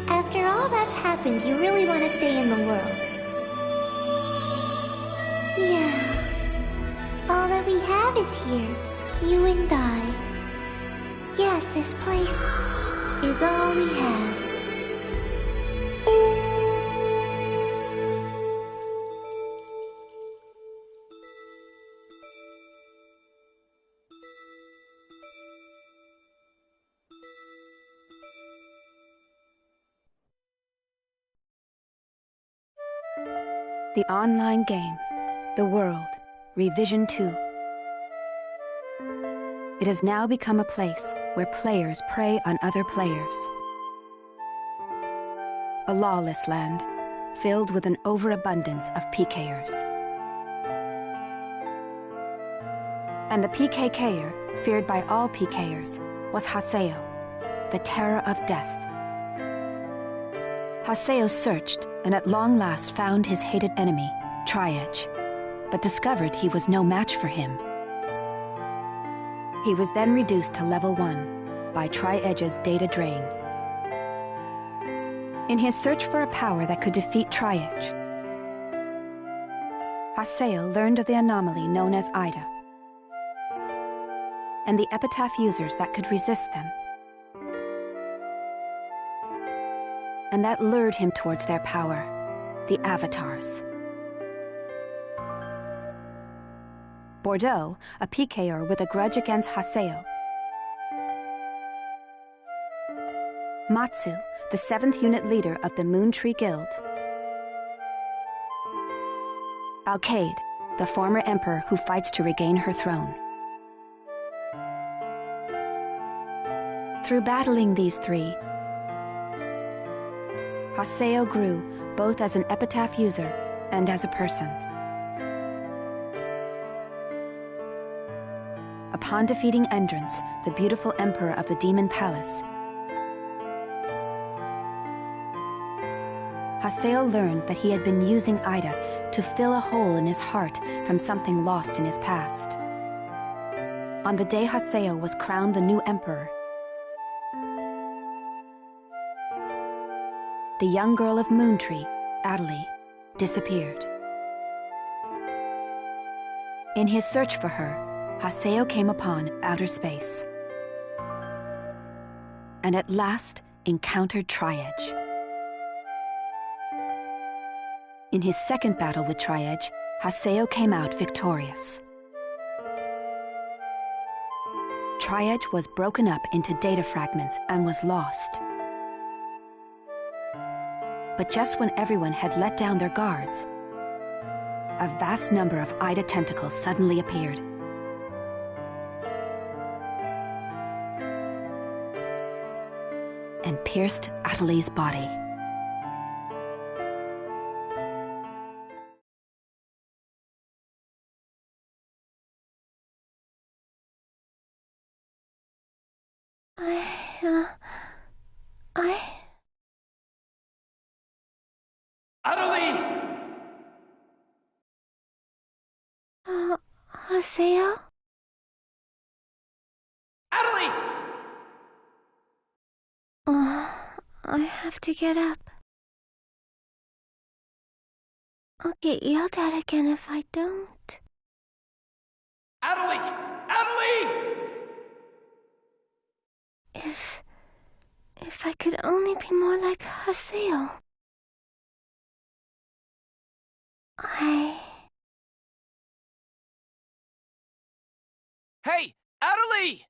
After all that's happened, you really want to stay in the world. Yeah. All that we have is here. You and I. Yes, this place is all we have. The online game, The World, Revision 2. It has now become a place where players prey on other players. A lawless land, filled with an overabundance of PKers. And the PKKer, feared by all PKers, was Haseo, the terror of death. Haseo searched, and at long last found his hated enemy, Tri-Edge, but discovered he was no match for him. He was then reduced to level 1 by Tri-Edge's data drain. In his search for a power that could defeat Tri-Edge, Haseo learned of the anomaly known as Ida, and the epitaph users that could resist them. And that lured him towards their power, the Avatars. Bordeaux, a PKer with a grudge against Haseo. Matsu, the 7th unit leader of the Moontree Guild. Alkaid, the former emperor who fights to regain her throne. Through battling these three, Haseo grew both as an epitaph user and as a person. Upon defeating Endrance, the beautiful emperor of the Demon Palace, Haseo learned that he had been using Ida to fill a hole in his heart from something lost in his past. On the day Haseo was crowned the new emperor, the young girl of Moontree, Adelie, disappeared. In his search for her, Haseo came upon outer space, and at last encountered Tri-Edge. In his second battle with Tri-Edge, Haseo came out victorious. Tri-Edge was broken up into data fragments and was lost. But just when everyone had let down their guards, a vast number of Ida tentacles suddenly appeared. And pierced Adelie's body. Adelie! Haseo? Adelie! I have to get up. I'll get yelled at again if I don't. Adelie! Adelie! If I could only be more like Haseo. Hey! Adelie!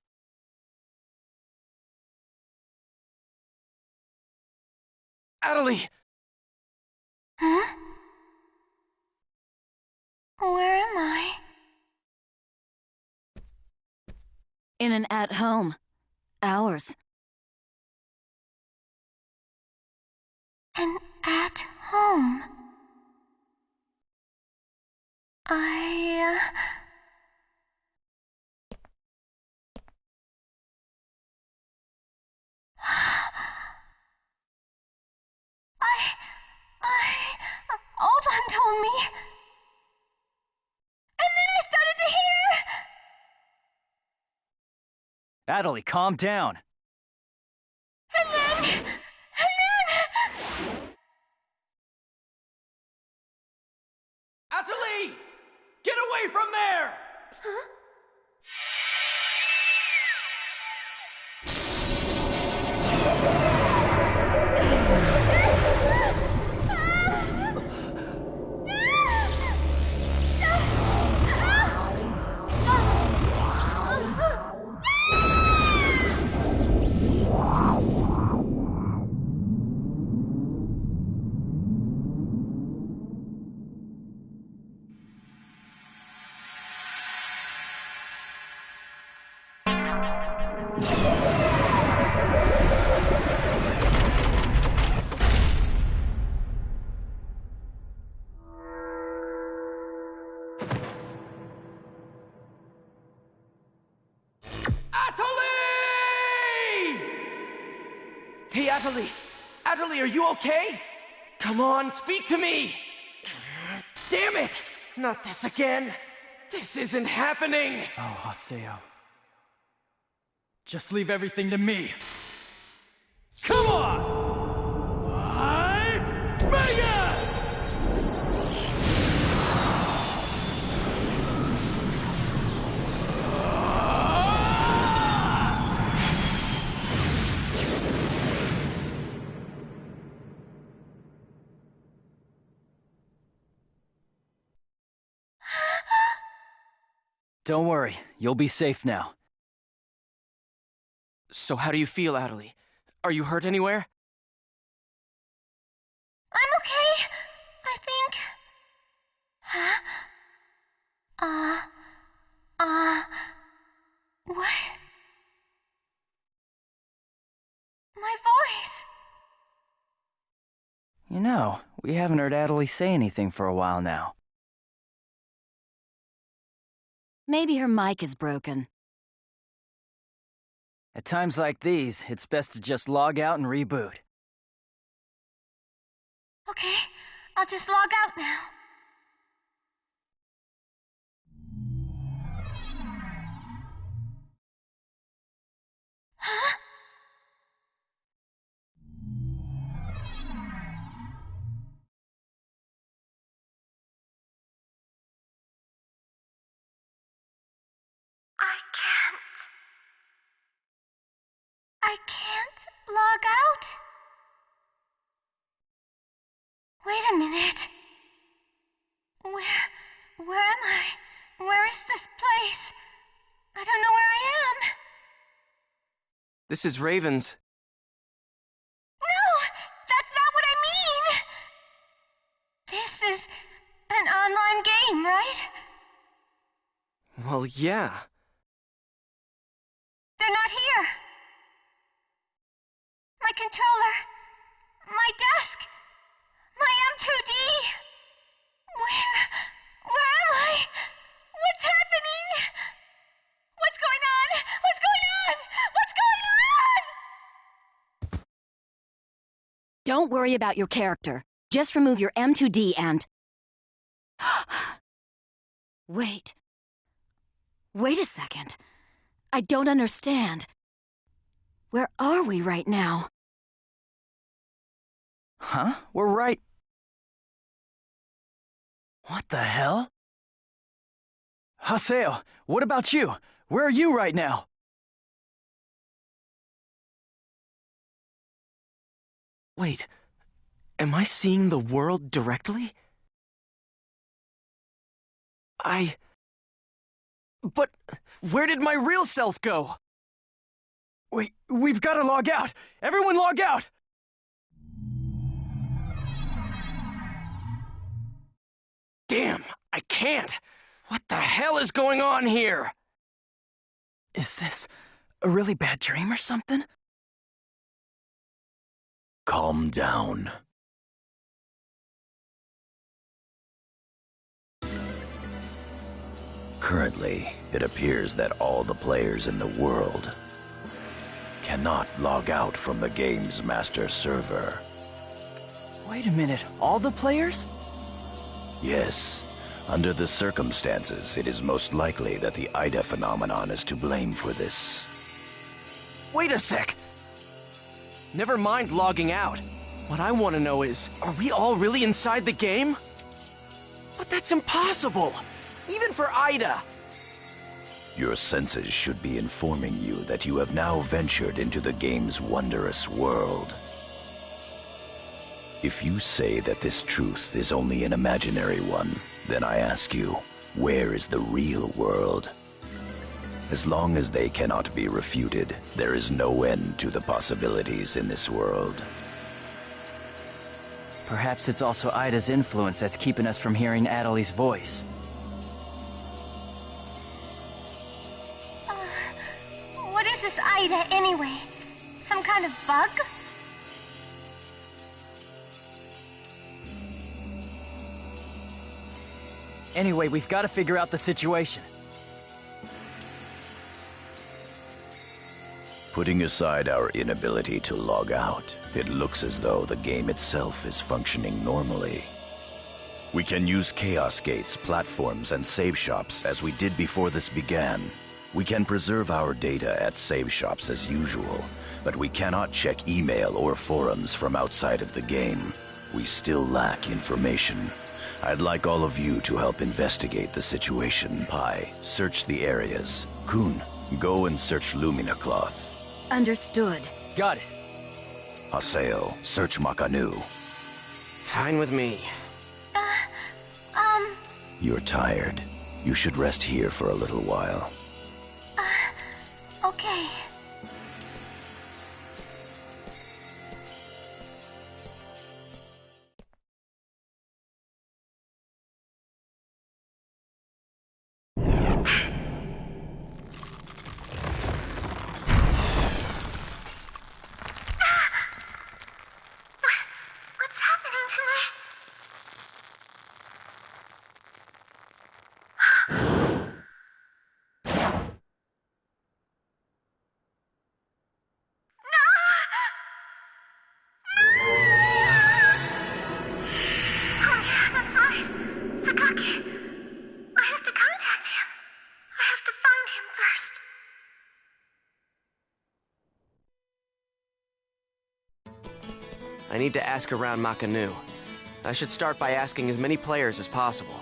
Adelie! Huh? Where am I? In an at-home. Ours. And at home. Alban told me. And then I started to hear. Adelie, calm down. Atali! Hey, Atali! Atali, are you okay? Come on, speak to me! Damn it! Not this again! This isn't happening! Oh, Haseo. Just leave everything to me. Come on! Vegas! Don't worry, you'll be safe now. So how do you feel, Atali? Are you hurt anywhere? I'm okay, I think. Huh? What? My voice! You know, we haven't heard Atali say anything for a while now. Maybe her mic is broken. At times like these, it's best to just log out and reboot. Okay, I'll just log out now. Huh? I can't log out? Wait a minute. Where am I? Where is this place? I don't know where I am. This is Raven's. No, that's not what I mean. This is an online game, right? Well, yeah. They're not here. My controller, my desk, my M2D. Where am I? What's happening? What's going on? What's going on? What's going on? Don't worry about your character. Just remove your M2D and... Wait. Wait a second. I don't understand. Where are we right now? Huh? We're right... What the hell? Haseo, what about you? Where are you right now? Wait, am I seeing the world directly? But where did my real self go? Wait, we've got to log out! Everyone log out! Damn, I can't! What the hell is going on here? Is this a really bad dream or something? Calm down. Currently, it appears that all the players in the world cannot log out from the game's master server. Wait a minute, all the players? Yes, under the circumstances, it is most likely that the Ida phenomenon is to blame for this. Wait a sec! Never mind logging out. What I want to know is, are we all really inside the game? But that's impossible! Even for Ida! Your senses should be informing you that you have now ventured into the game's wondrous world. If you say that this truth is only an imaginary one, then I ask you, where is the real world? As long as they cannot be refuted, there is no end to the possibilities in this world. Perhaps it's also Ida's influence that's keeping us from hearing Adelie's voice. What is this Ida, anyway? Some kind of bug? Anyway, we've got to figure out the situation. Putting aside our inability to log out, it looks as though the game itself is functioning normally. We can use Chaos Gates, platforms, and save shops as we did before this began. We can preserve our data at save shops as usual, but we cannot check email or forums from outside of the game. We still lack information. I'd like all of you to help investigate the situation. Pi, search the areas. Kun, go and search Lumina Cloth. Understood. Got it. Haseo, search Makanu. Fine with me. You're tired. You should rest here for a little while. Okay. What's happening to me? Oh yeah, that's right. Sakaki. I have to contact him. I have to find him first. I need to ask around Makanu. I should start by asking as many players as possible.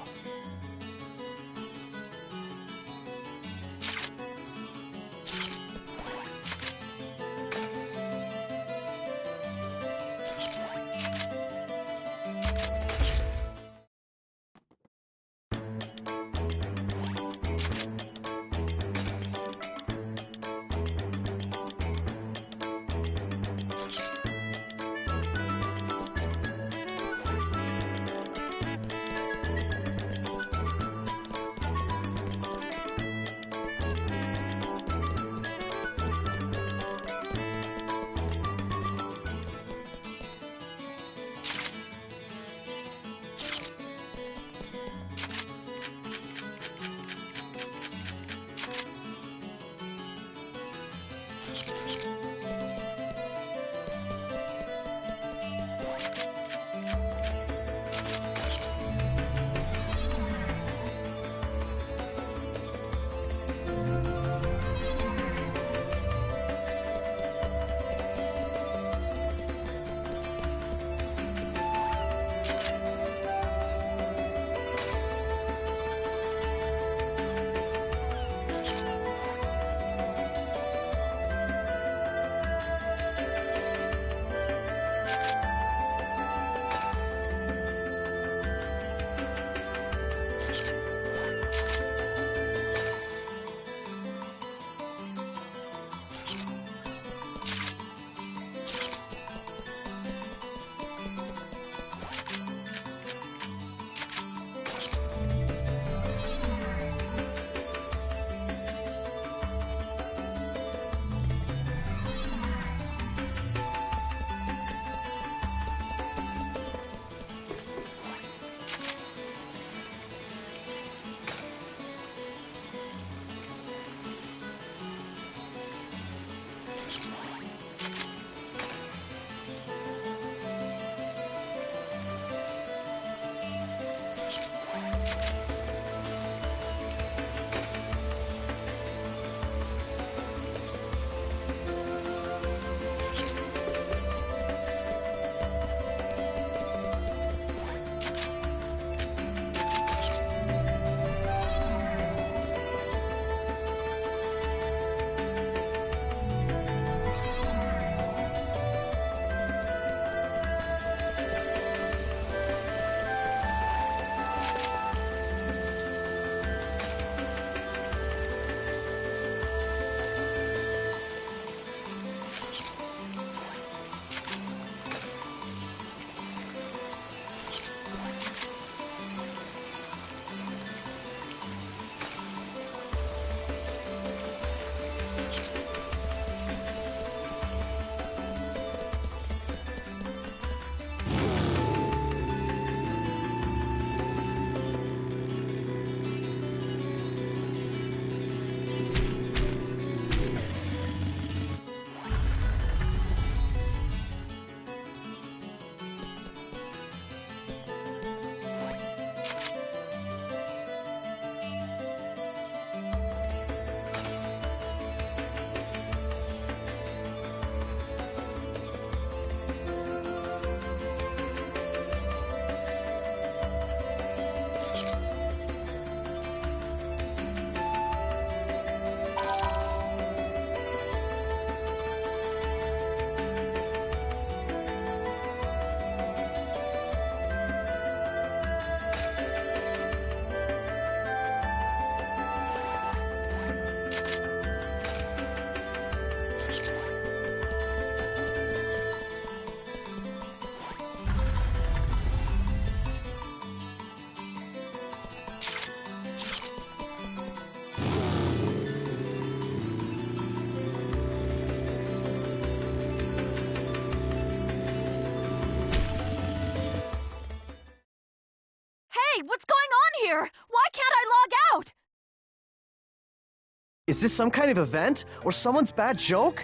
Is this some kind of event? Or someone's bad joke?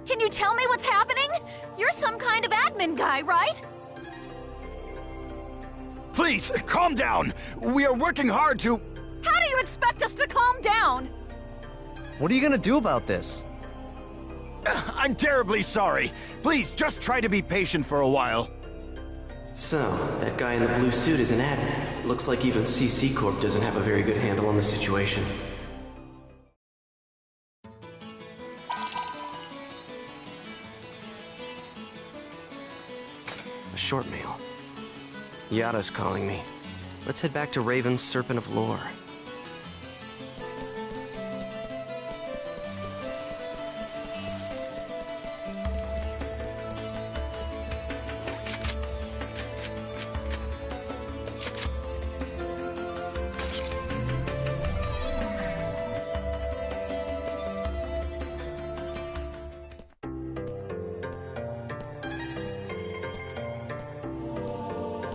Can you tell me what's happening? You're some kind of admin guy, right? Please, calm down! We are working hard to... How do you expect us to calm down? What are you gonna do about this? I'm terribly sorry. Please, just try to be patient for a while. So, that guy in the blue suit is an admin. Looks like even CC Corp doesn't have a very good handle on the situation. A short mail. Yada's calling me. Let's head back to Raven's Serpent of Lore.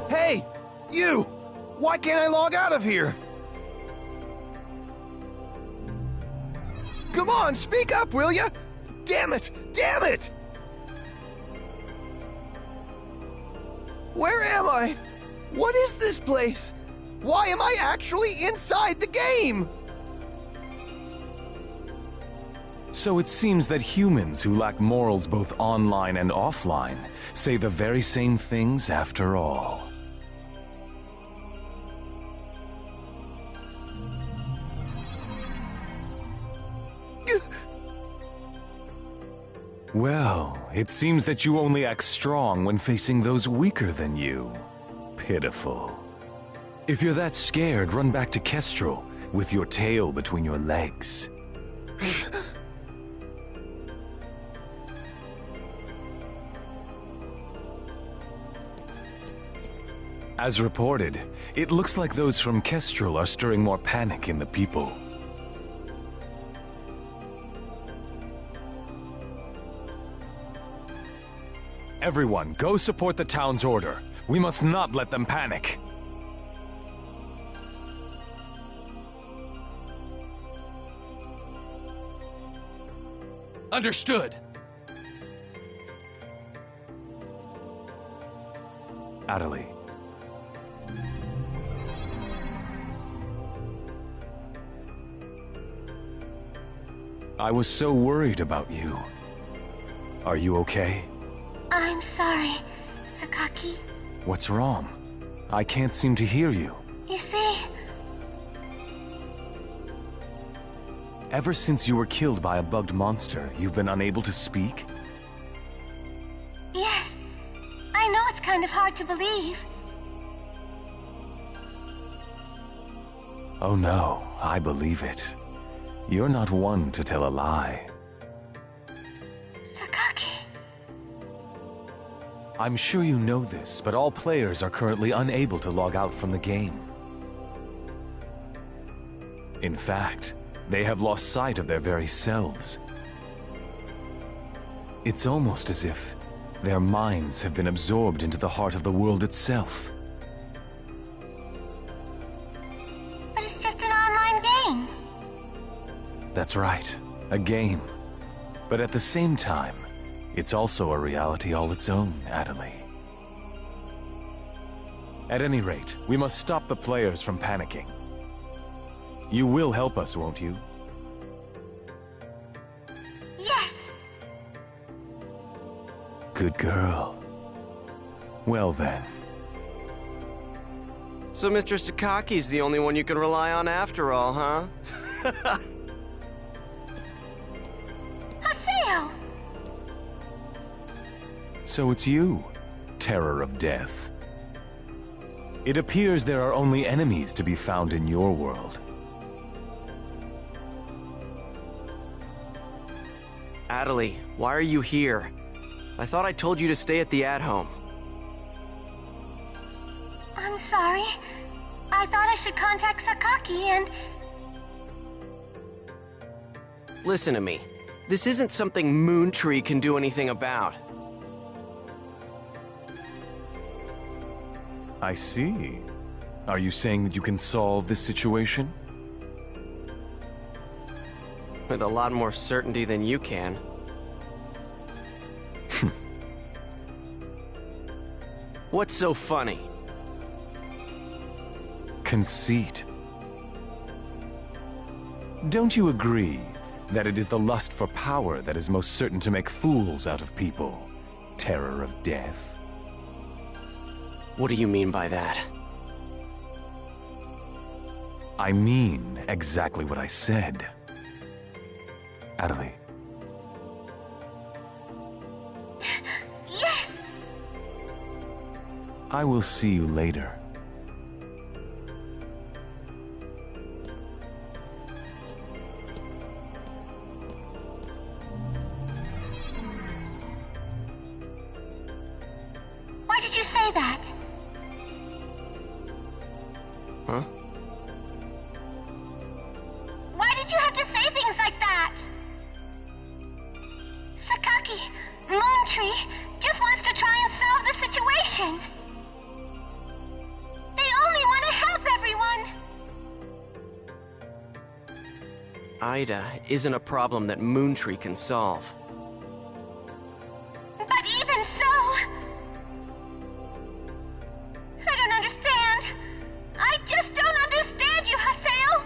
Hey! You! Why can't I log out of here? Come on, speak up, will ya? Damn it! Damn it! Where am I? What is this place? Why am I actually inside the game? So it seems that humans who lack morals both online and offline say the very same things after all. Well, it seems that you only act strong when facing those weaker than you. Pitiful. If you're that scared, run back to Kestrel with your tail between your legs. As reported, it looks like those from Kestrel are stirring more panic in the people. Everyone, go support the town's order. We must not let them panic. Understood. Adelie. I was so worried about you. Are you okay? I'm sorry, Sakaki. What's wrong? I can't seem to hear you. You see, Ever since you were killed by a bugged monster, you've been unable to speak? yes, I know it's kind of hard to believe. Oh no, I believe it. You're not one to tell a lie. Sakaki. I'm sure you know this, but all players are currently unable to log out from the game. In fact, they have lost sight of their very selves. It's almost as if their minds have been absorbed into the heart of the world itself. But it's just an online game. That's right, a game. But at the same time, it's also a reality all its own, Adelie. At any rate, we must stop the players from panicking. You will help us, won't you? Yes. Good girl. Well then. So Mr. Sakaki's the only one you can rely on after all, huh? Haseo! So it's you, Terror of Death. It appears there are only enemies to be found in your world. Adelie, why are you here? I thought I told you to stay at the at-home. I'm sorry. I thought I should contact Sakaki and... Listen to me. This isn't something Moontree can do anything about. I see. Are you saying that you can solve this situation? With a lot more certainty than you can. What's so funny? Conceit. Don't you agree that it is the lust for power that is most certain to make fools out of people? Terror of death. What do you mean by that? I mean exactly what I said. Adelie. Yes! I will see you later. Why did you say that? Huh? Why did you have to say things like that? Sakaki, Moontree, just wants to try and solve the situation. They only want to help everyone. Ida isn't a problem that Moontree can solve. But even so... I don't understand. I just don't understand you, Haseo.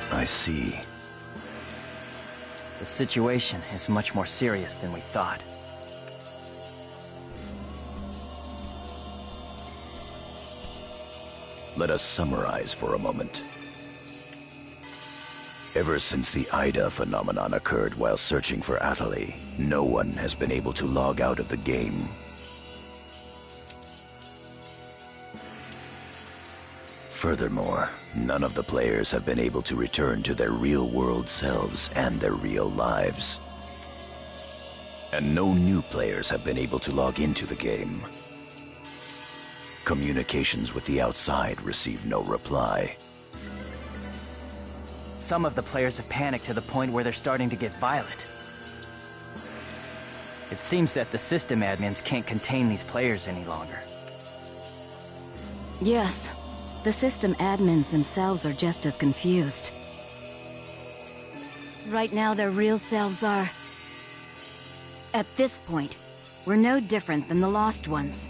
I see. The situation is much more serious than we thought. Let us summarize for a moment. Ever since the Ida phenomenon occurred while searching for Adelie, no one has been able to log out of the game. Furthermore, none of the players have been able to return to their real-world selves and their real lives. And no new players have been able to log into the game. Communications with the outside receive no reply. Some of the players have panicked to the point where they're starting to get violent. It seems that the system admins can't contain these players any longer. Yes, the system admins themselves are just as confused. Right now, their real selves are... At this point, we're no different than the Lost Ones.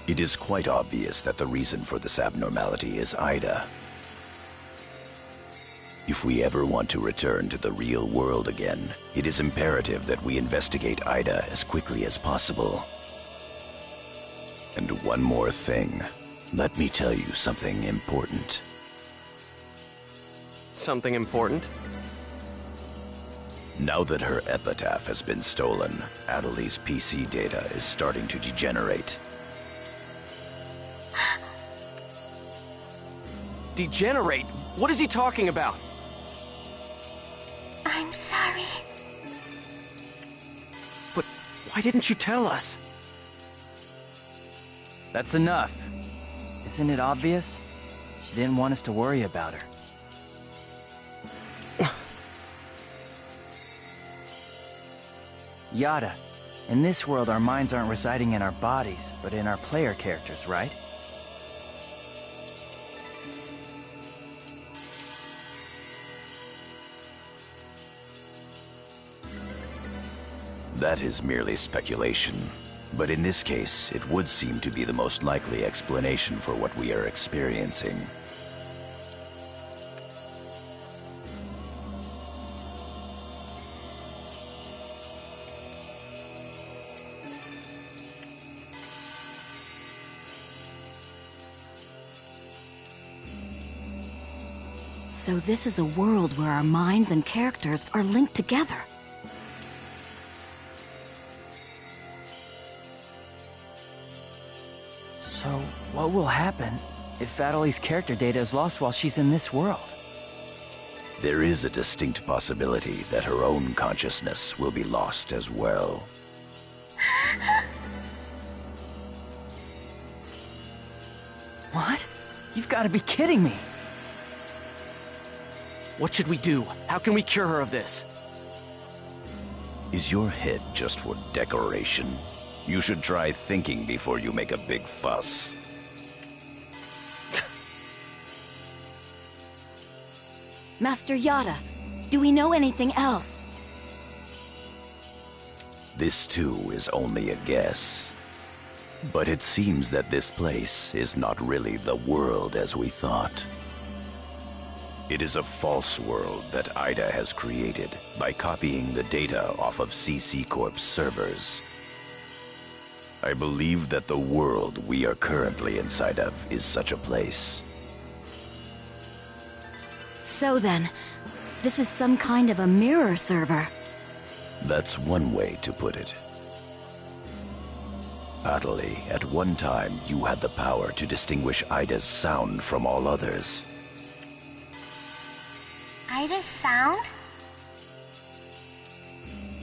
It is quite obvious that the reason for this abnormality is Ida. If we ever want to return to the real world again, it is imperative that we investigate Ida as quickly as possible. And one more thing. Let me tell you something important. Something important? Now that her epitaph has been stolen, Adelie's PC data is starting to degenerate. Degenerate? What is he talking about? I'm sorry. But why didn't you tell us? That's enough. Isn't it obvious? She didn't want us to worry about her. Yada, in this world our minds aren't residing in our bodies, but in our player characters, right? That is merely speculation. But in this case, it would seem to be the most likely explanation for what we are experiencing. So this is a world where our minds and characters are linked together. So, what will happen if Adelie's character data is lost while she's in this world? There is a distinct possibility that her own consciousness will be lost as well. What? You've got to be kidding me. What should we do? How can we cure her of this? Is your head just for decoration? You should try thinking before you make a big fuss. Master Yada, do we know anything else? This too is only a guess. But it seems that this place is not really the world as we thought. It is a false world that Ida has created by copying the data off of CC Corp's servers. I believe that the world we are currently inside of is such a place. So then, this is some kind of a mirror server. That's one way to put it. Atali, at one time you had the power to distinguish Ida's sound from all others. Ida's sound?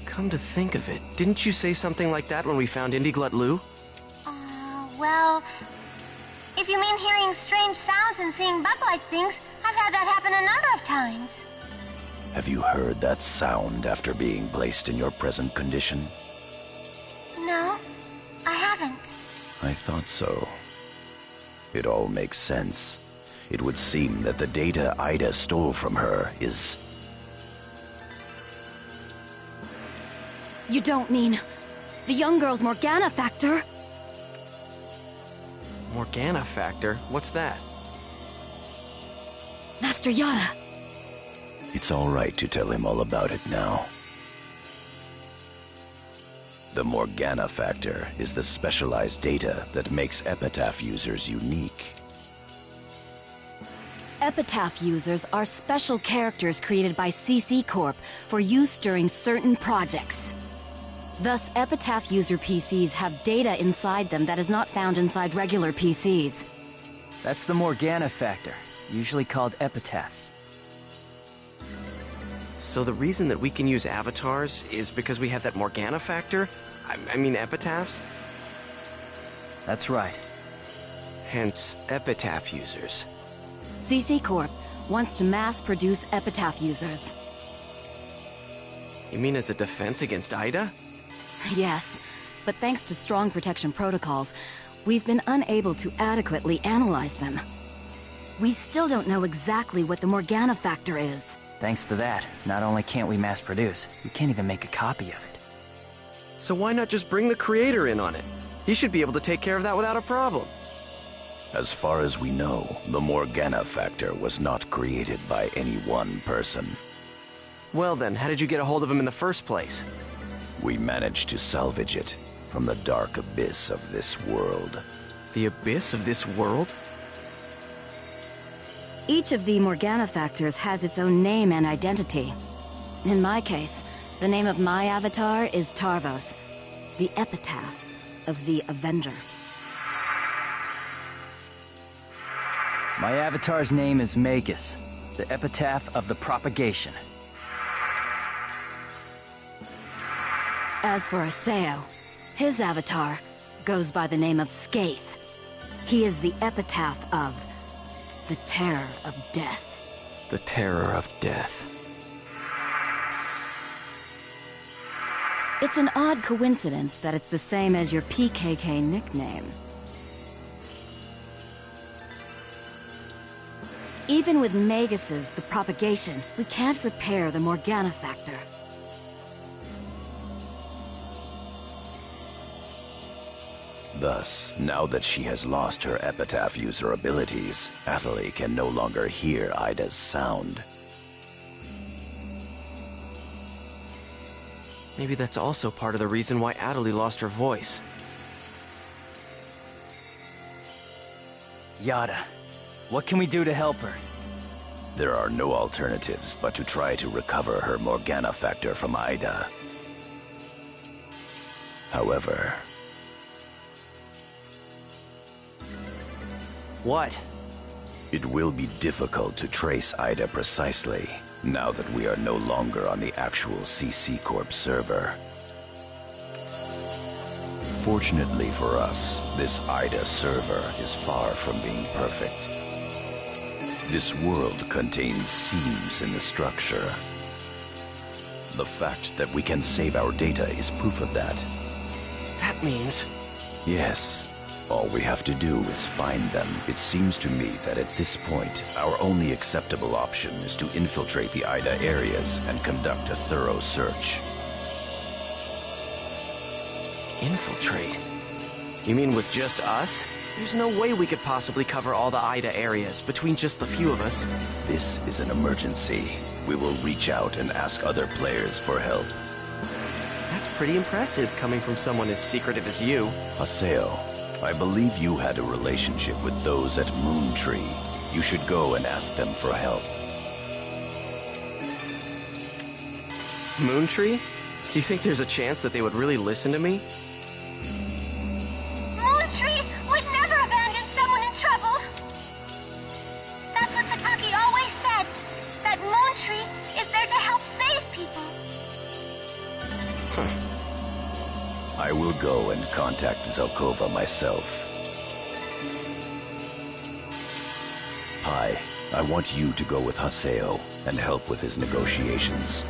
Come to think of it, didn't you say something like that when we found Indiglut Lu? Well, if you mean hearing strange sounds and seeing bug-like things, I've had that happen a number of times. Have you heard that sound after being placed in your present condition? No, I haven't. I thought so. It all makes sense. It would seem that the data Ida stole from her is... You don't mean the young girl's Morgana factor? Morgana factor? What's that? Master Yada. It's all right to tell him all about it now. The Morgana factor is the specialized data that makes Epitaph users unique. Epitaph users are special characters created by CC Corp for use during certain projects. Thus, Epitaph user PCs have data inside them that is not found inside regular PCs. That's the Morgana factor, usually called epitaphs. So the reason that we can use avatars is because we have that Morgana factor? I mean epitaphs? That's right. Hence, epitaph users. CC Corp wants to mass-produce Epitaph users. You mean as a defense against Ida? Yes, but thanks to strong protection protocols, we've been unable to adequately analyze them. We still don't know exactly what the Morgana factor is. Thanks to that, not only can't we mass produce, we can't even make a copy of it. So why not just bring the creator in on it? He should be able to take care of that without a problem. As far as we know, the Morgana factor was not created by any one person. Well then, how did you get a hold of him in the first place? We managed to salvage it from the dark abyss of this world. The abyss of this world? Each of the Morgana factors has its own name and identity. In my case, the name of my avatar is Tarvos, the epitaph of the Avenger. My avatar's name is Magus, the epitaph of the propagation. As for Aseo, his avatar goes by the name of Skaith. He is the epitaph of the Terror of Death. The Terror of Death. It's an odd coincidence that it's the same as your PKK nickname. Even with Magus's The Propagation, we can't repair the Morgana factor. Thus, now that she has lost her epitaph user abilities, Atali can no longer hear Ida's sound. Maybe that's also part of the reason why Atali lost her voice. Yada, what can we do to help her? There are no alternatives but to try to recover her Morgana factor from Ida. However... What? It will be difficult to trace Ida precisely, now that we are no longer on the actual CC Corp server. Unfortunately for us, this IDA server is far from being perfect. This world contains seams in the structure. The fact that we can save our data is proof of that. That means... Yes. All we have to do is find them. It seems to me that at this point, our only acceptable option is to infiltrate the IDA areas and conduct a thorough search. Infiltrate? You mean with just us? There's no way we could possibly cover all the IDA areas between just the few of us. This is an emergency. We will reach out and ask other players for help. That's pretty impressive coming from someone as secretive as you. Haseo, I believe you had a relationship with those at Moontree. You should go and ask them for help. Moontree? Do you think there's a chance that they would really listen to me? Moontree would never abandon someone in trouble. That's what Takagi always said. That Moontree is there to help save people. I will go and contact Zelkova myself. Pai, I want you to go with Haseo and help with his negotiations.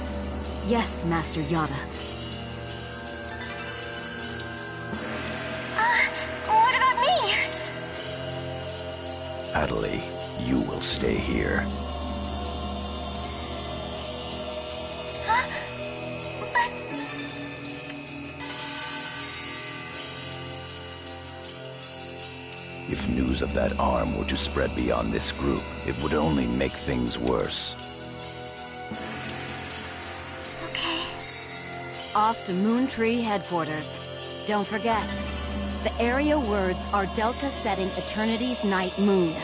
Yes, Master Yada. What about me? Adelie, you will stay here. Huh? But... If news of that arm were to spread beyond this group, it would only make things worse. Okay. Off to Moontree headquarters. Don't forget, the area words are Delta setting Eternity's night moon.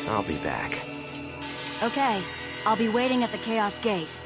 I'll be back. Okay, I'll be waiting at the Chaos Gate.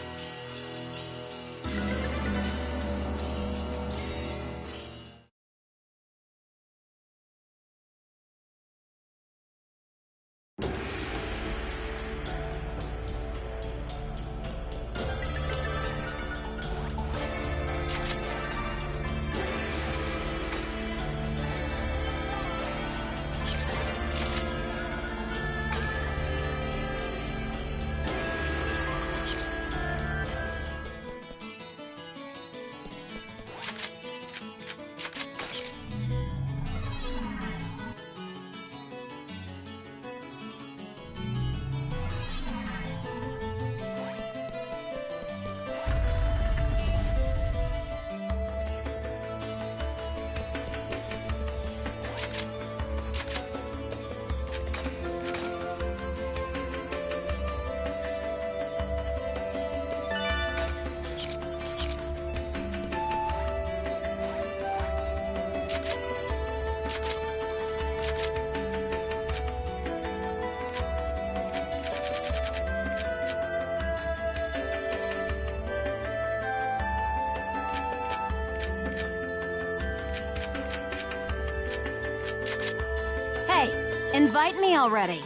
Hey, invite me already.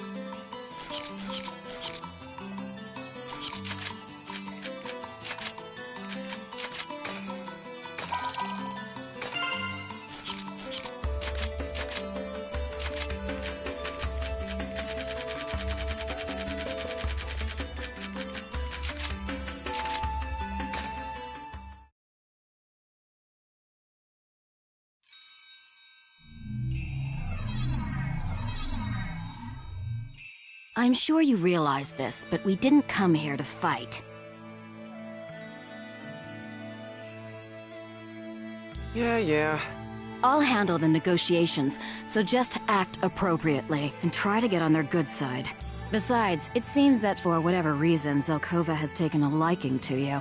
I'm sure you realize this, but we didn't come here to fight. Yeah. I'll handle the negotiations, so just act appropriately and try to get on their good side. Besides, it seems that for whatever reason, Zelkova has taken a liking to you.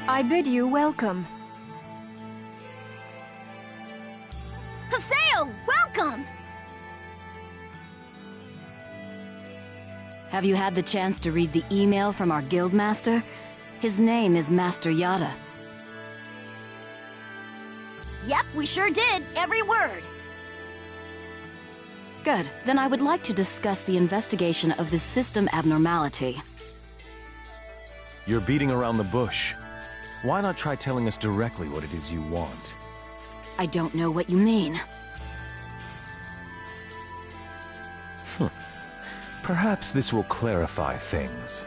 I bid you welcome. Haseo, welcome! Have you had the chance to read the email from our guildmaster? His name is Master Yada. Yep, we sure did. Every word. Good. Then I would like to discuss the investigation of this system abnormality. You're beating around the bush. Why not try telling us directly what it is you want? I don't know what you mean. Perhaps this will clarify things.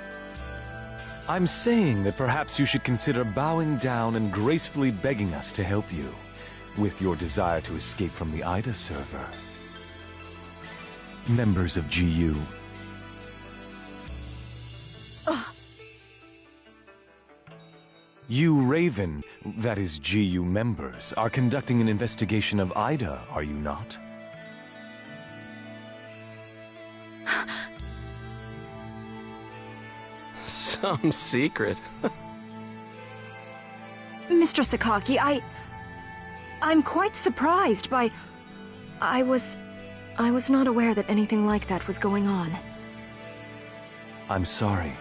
I'm saying that perhaps you should consider bowing down and gracefully begging us to help you with your desire to escape from the Ida server. Members of GU. You Raven, that is GU members, are conducting an investigation of Ida, are you not? Some secret. Mr. Sakaki, I'm quite surprised by... I was not aware that anything like that was going on. I'm sorry.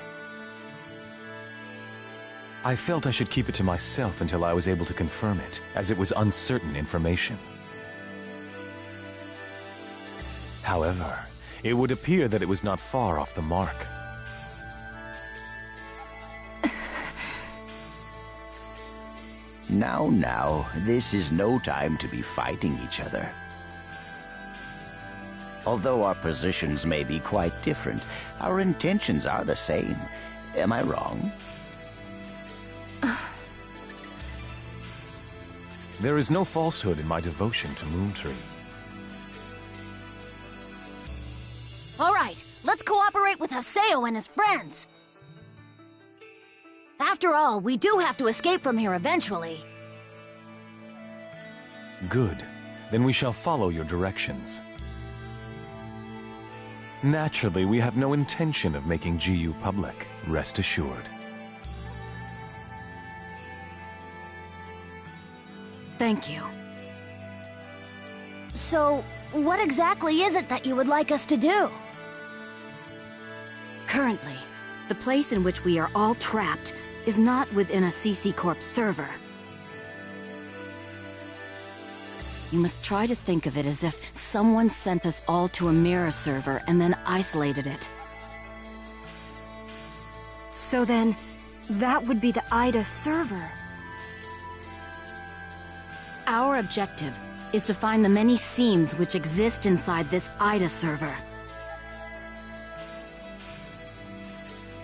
I felt I should keep it to myself until I was able to confirm it, as it was uncertain information. However, it would appear that it was not far off the mark. Now, this is no time to be fighting each other. Although our positions may be quite different, our intentions are the same. Am I wrong? There is no falsehood in my devotion to Moontree. All right, let's cooperate with Haseo and his friends. After all, we do have to escape from here eventually. Good. Then we shall follow your directions. Naturally, we have no intention of making GU public, rest assured. Thank you. So, what exactly is it that you would like us to do? Currently, the place in which we are all trapped is not within a CC Corp server. You must try to think of it as if someone sent us all to a mirror server and then isolated it. So then, that would be the Ida server. Our objective is to find the many seams which exist inside this Ida server.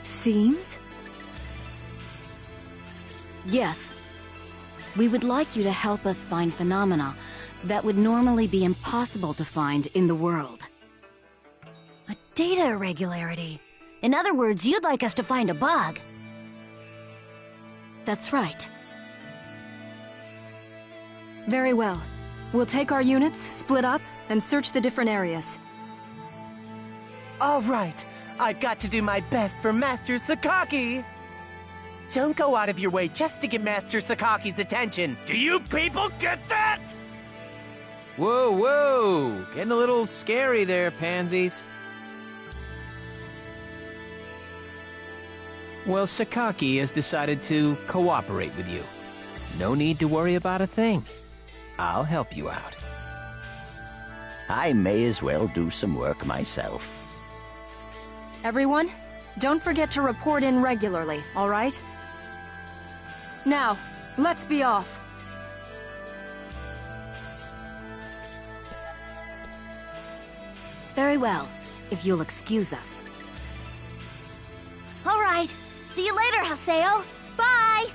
Seams? Yes. We would like you to help us find phenomena that would normally be impossible to find in the world. A data irregularity. In other words, you'd like us to find a bug. That's right. Very well. We'll take our units, split up, and search the different areas. All right, I've got to do my best for Master Sakaki. Don't go out of your way just to get Master Sakaki's attention. Do you people get that? Whoa, whoa! Getting a little scary there, pansies. Well, Sakaki has decided to cooperate with you. No need to worry about a thing. I'll help you out. I may as well do some work myself. Everyone, don't forget to report in regularly, all right? Now, let's be off. Very well, if you'll excuse us. All right. See you later, Haseo. Bye!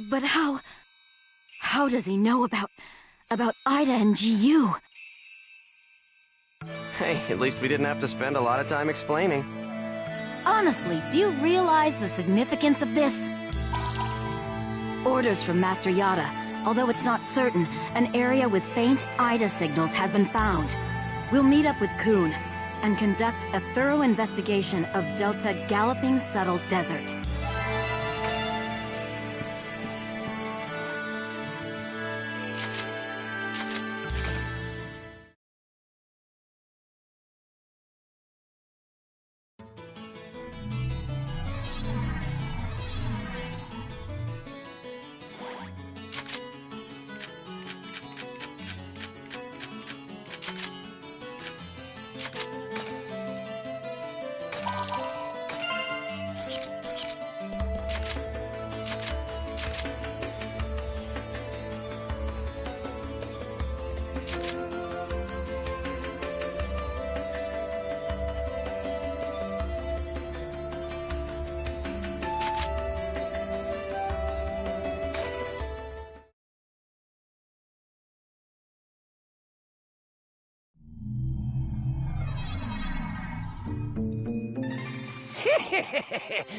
But how does he know about Ida and GU? Hey, at least we didn't have to spend a lot of time explaining. Honestly, do you realize the significance of this? Orders from Master Yada. Although it's not certain, an area with faint IDA signals has been found. We'll meet up with Kuhn and conduct a thorough investigation of Delta Galloping Settled Desert.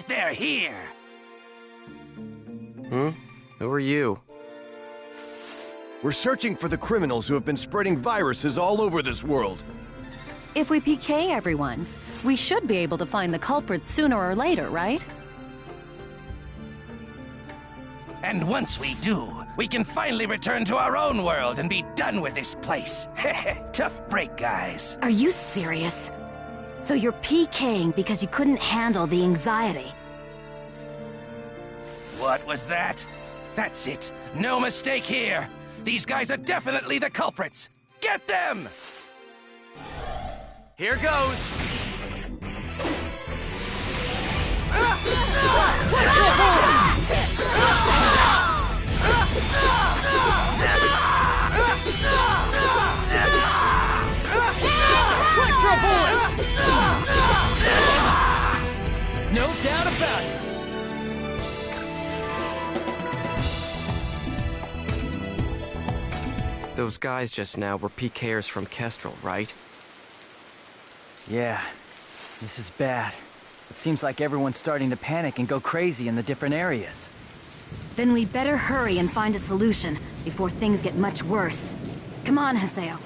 They're here! Who are you? We're searching for the criminals who have been spreading viruses all over this world. If we PK everyone, we should be able to find the culprits sooner or later, right? And once we do, we can finally return to our own world and be done with this place. Tough break, guys. Are you serious? So you're PKing because you couldn't handle the anxiety? What was that? That's it. No mistake here. These guys are definitely the culprits. Get them! Here goes! No doubt about it. Those guys just now were PKers from Kestrel, right? Yeah, this is bad. It seems like everyone's starting to panic and go crazy in the different areas. Then we better hurry and find a solution before things get much worse. Come on, Haseo.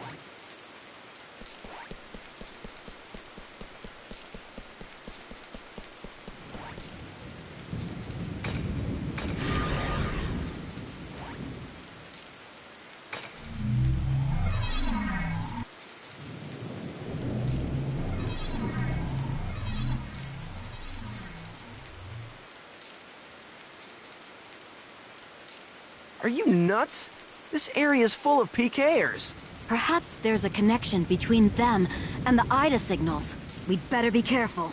Are you nuts? This area is full of PKers. Perhaps there's a connection between them and the IDA signals. We'd better be careful.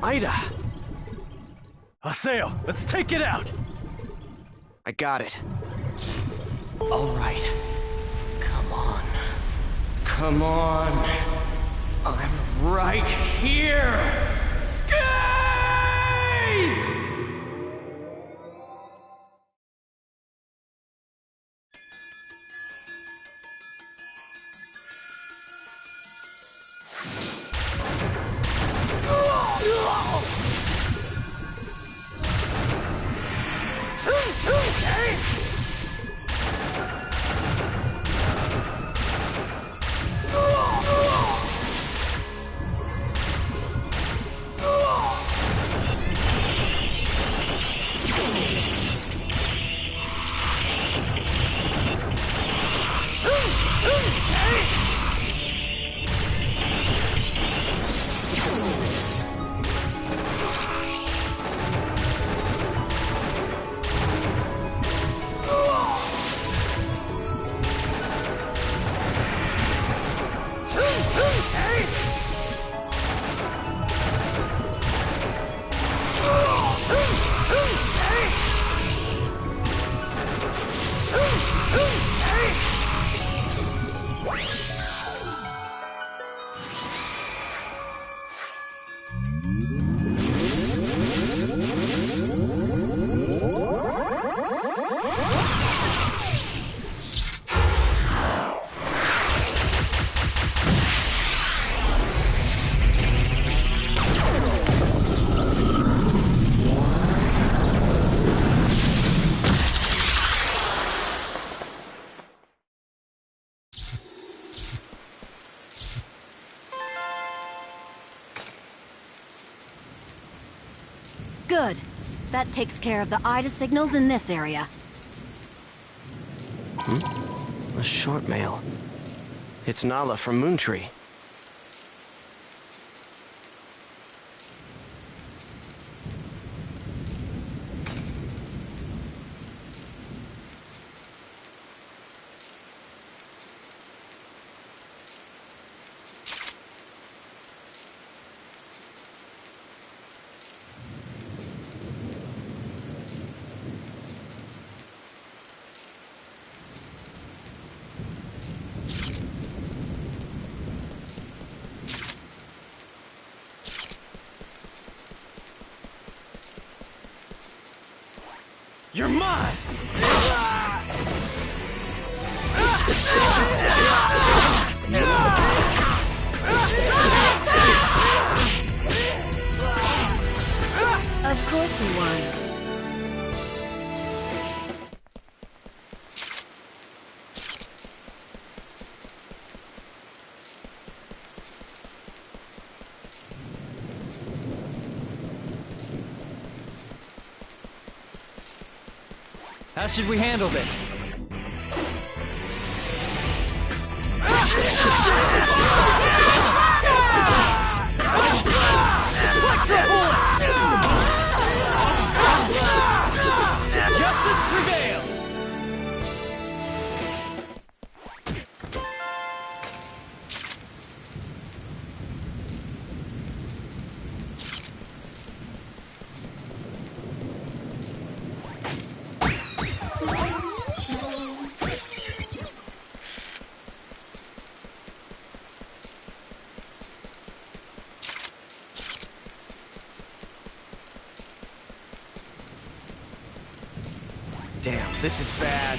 Ida! Haseo, let's take it out! I got it. All right. Come on. Come on. I'm right here! Skye! Good. That takes care of the Ida signals in this area. A short mail. It's Nala from Moontree. You're mine! Of course we won. How should we handle this? Justice prevails! Damn, this is bad.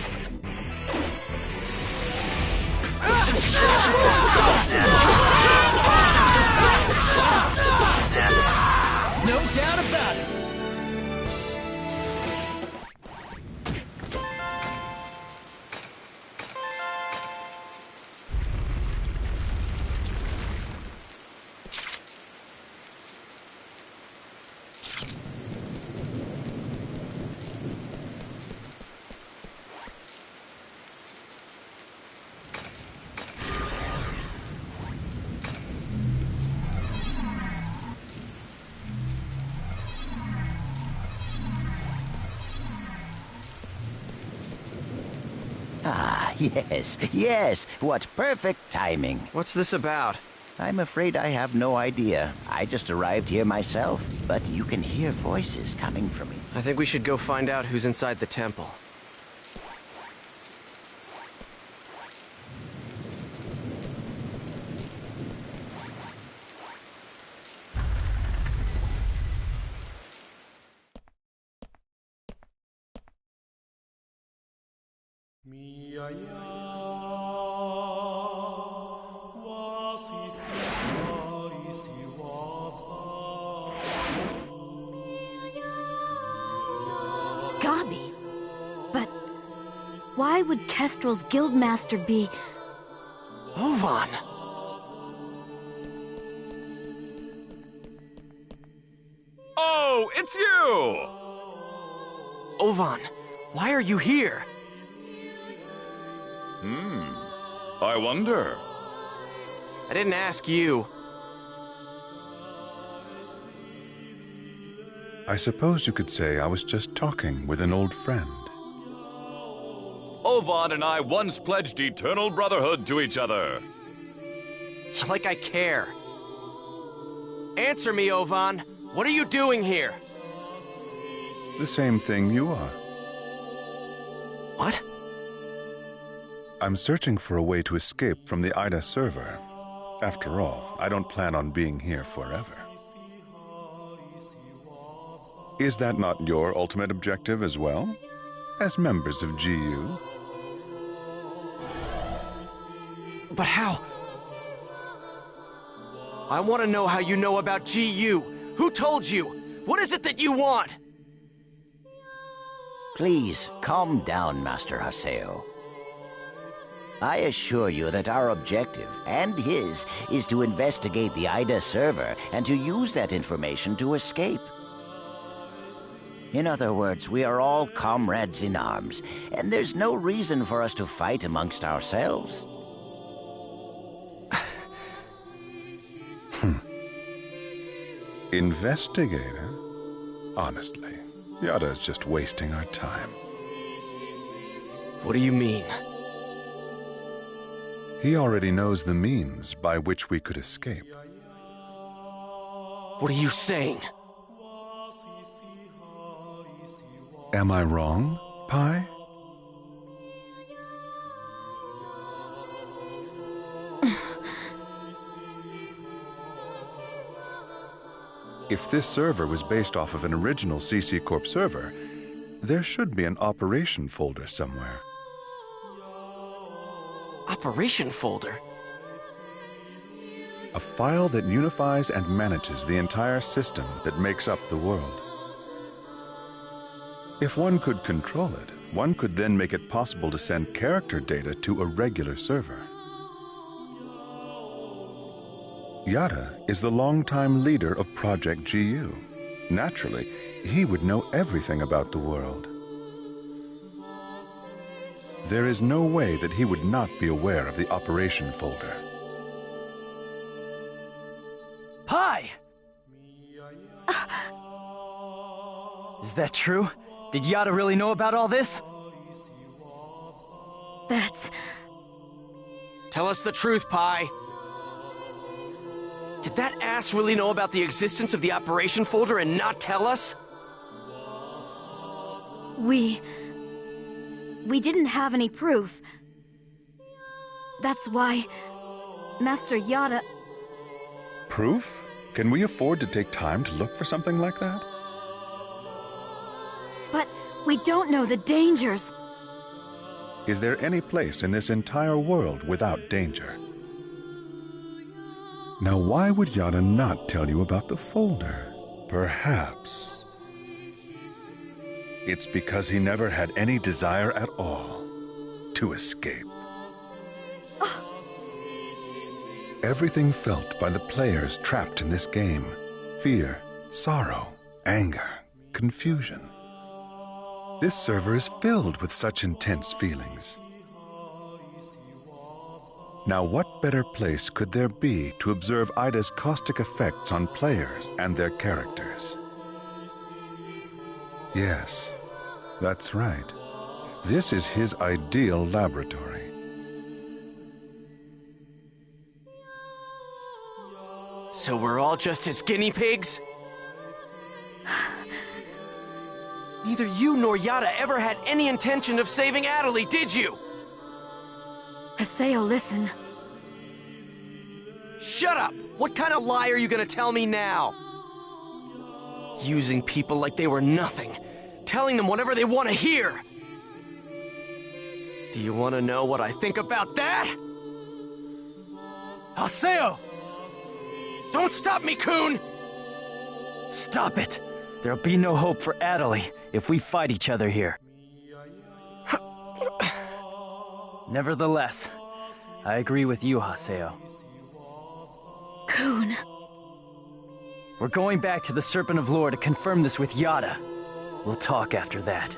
No doubt about it! Ah, yes, yes. What perfect timing. What's this about? I'm afraid I have no idea. I just arrived here myself, but you can hear voices coming from it. I think we should go find out who's inside the temple. Gabi? But why would Kestrel's guildmaster be... Ovan! Oh, it's you! Ovan, why are you here? I wonder. I didn't ask you. I suppose you could say I was just talking with an old friend. Ovan and I once pledged eternal brotherhood to each other. Like I care. Answer me, Ovan. What are you doing here? The same thing you are. What? I'm searching for a way to escape from the Ida server. After all, I don't plan on being here forever. Is that not your ultimate objective as well? As members of GU? But how? I want to know how you know about GU. Who told you? What is it that you want? Please, calm down, Master Haseo. I assure you that our objective, and his, is to investigate the Ida server and to use that information to escape. In other words, we are all comrades in arms, and there's no reason for us to fight amongst ourselves. Investigator? Honestly, Yada's just wasting our time. What do you mean? He already knows the means by which we could escape. What are you saying? Am I wrong, Pi? If this server was based off of an original CC Corp server, there should be an operation folder somewhere. Operation folder? A file that unifies and manages the entire system that makes up the world. If one could control it, one could then make it possible to send character data to a regular server. Yada is the longtime leader of Project GU. Naturally, he would know everything about the world. There is no way that he would not be aware of the operation folder. Pi! Is that true? Did Yada really know about all this? That's... Tell us the truth, Pi. Did that ass really know about the existence of the operation folder and not tell us? We didn't have any proof. That's why Master Yada... Proof? Can we afford to take time to look for something like that? But we don't know the dangers. Is there any place in this entire world without danger? Now, why would Yada not tell you about the folder? Perhaps it's because he never had any desire at all to escape. Everything felt by the players trapped in this game: fear, sorrow, anger, confusion. This server is filled with such intense feelings. Now, what better place could there be to observe Ida's caustic effects on players and their characters? Yes, that's right. This is his ideal laboratory. So we're all just his guinea pigs? Neither you nor Yada ever had any intention of saving Adelie, did you? Haseo, listen. Shut up! What kind of lie are you gonna tell me now? Using people like they were nothing. Telling them whatever they want to hear. Do you want to know what I think about that? Haseo! Don't stop me, Kun! Stop it! There'll be no hope for Adelie if we fight each other here. Nevertheless, I agree with you, Haseo. Kun. We're going back to the Serpent of Lore to confirm this with Yada. We'll talk after that.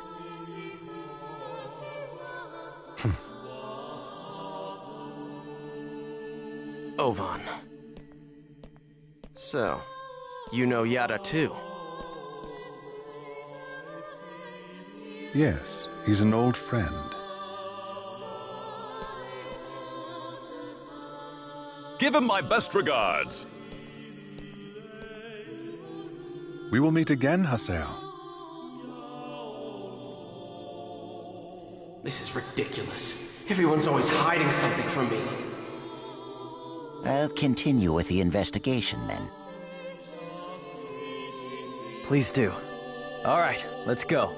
Ovan. So, you know Yada too? Yes, he's an old friend. Give him my best regards. We will meet again, Haseo. This is ridiculous. Everyone's always hiding something from me. I'll continue with the investigation then. Please do. All right, let's go.